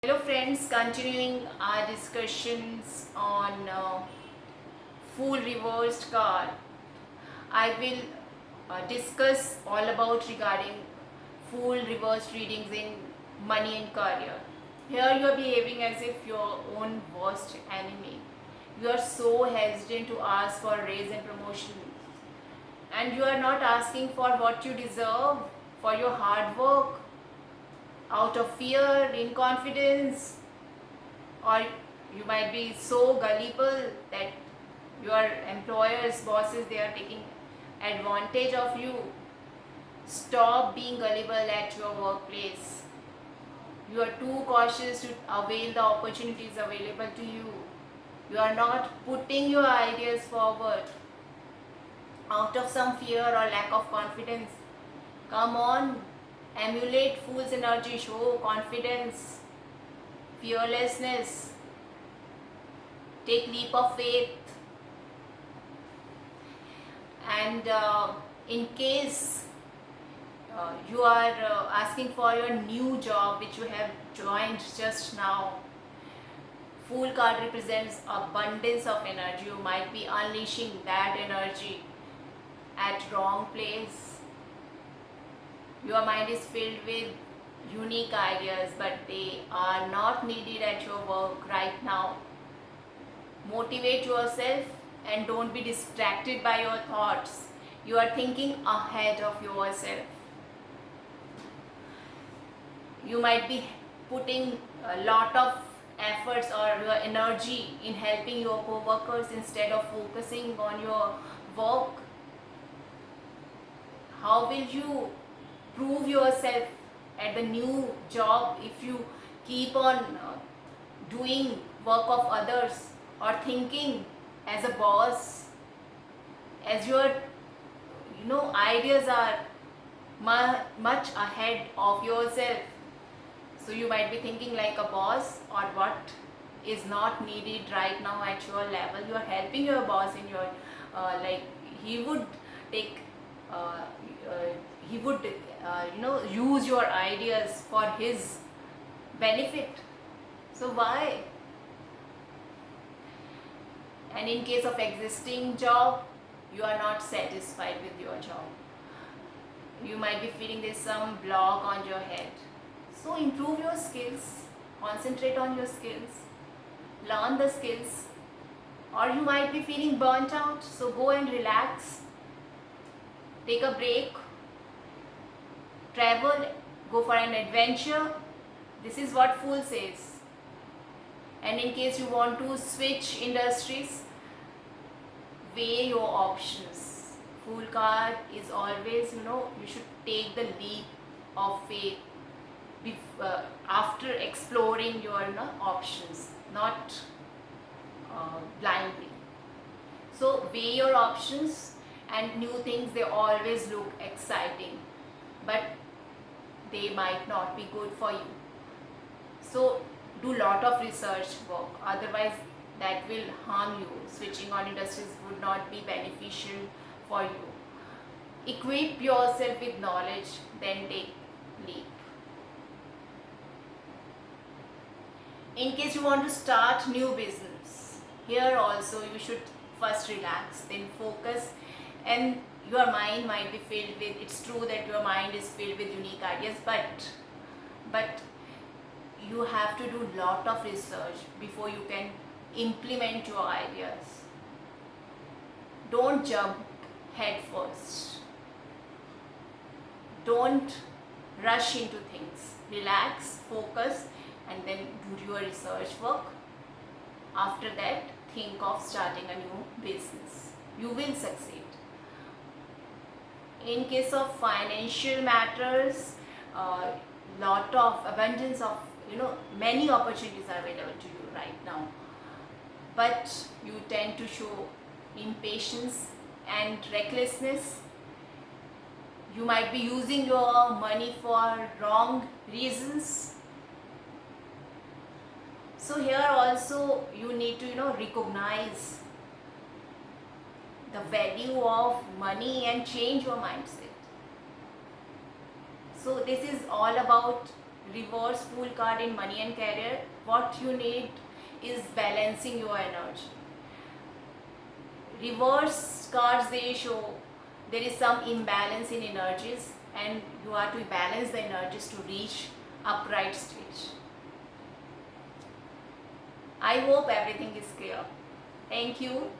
Hello friends, continuing our discussions on full reversed card. I will discuss all about regarding full reversed readings in money and career. Here you are behaving as if your own worst enemy. You are so hesitant to ask for raise and promotion, and you are not asking for what you deserve for your hard work out of fear, inconfidence, or you might be so gullible that your employers, bosses, they are taking advantage of you. Stop being gullible at your workplace. You are too cautious to avail the opportunities available to you. You are not putting your ideas forward out of some fear or lack of confidence. Come on, emulate fool's energy, show confidence, fearlessness, take leap of faith. And in case you are asking for your new job which you have joined just now, Fool card represents abundance of energy. You might be unleashing that energy at wrong place. Your mind is filled with unique ideas, but they are not needed at your work right now. Motivate yourself and don't be distracted by your thoughts. You are thinking ahead of yourself. You might be putting a lot of efforts or your energy in helping your co-workers instead of focusing on your work. How will you prove yourself at the new job if you keep on doing work of others or thinking as a boss, as your ideas are much ahead of yourself? So you might be thinking like a boss, or what is not needed right now at your level. You are helping your boss in your like he would take he would use your ideas for his benefit. So why? And in case of existing job, you are not satisfied with your job. You might be feeling there's some block on your head. So improve your skills, concentrate on your skills, learn the skills. Or you might be feeling burnt out, so go and relax, take a break, travel, go for an adventure. This is what Fool says. And in case you want to switch industries, weigh your options. Fool card is always, you should take the leap of faith after exploring your options, not blindly. So weigh your options, and new things, they always look exciting, but they might not be good for you. So do lot of research work, otherwise that will harm you. Switching on industries would not be beneficial for you. Equip yourself with knowledge, then take leap. In case you want to start new business, here also you should first relax, then focus, and your mind might be filled with, it's true that your mind is filled with unique ideas, but you have to do lot of research before you can implement your ideas. Don't jump head first. Don't rush into things. Relax, focus, and then do your research work. After that, think of starting a new business. You will succeed. In case of financial matters, lot of abundance of many opportunities are available to you right now, but you tend to show impatience and recklessness. You might be using your money for wrong reasons. So here also you need to recognize the value of money and change your mindset. So this is all about reverse Fool card in money and career, what you need is balancing your energy. Reverse cards, they show there is some imbalance in energies and you are to balance the energies to reach upright stage. I hope everything is clear. Thank you.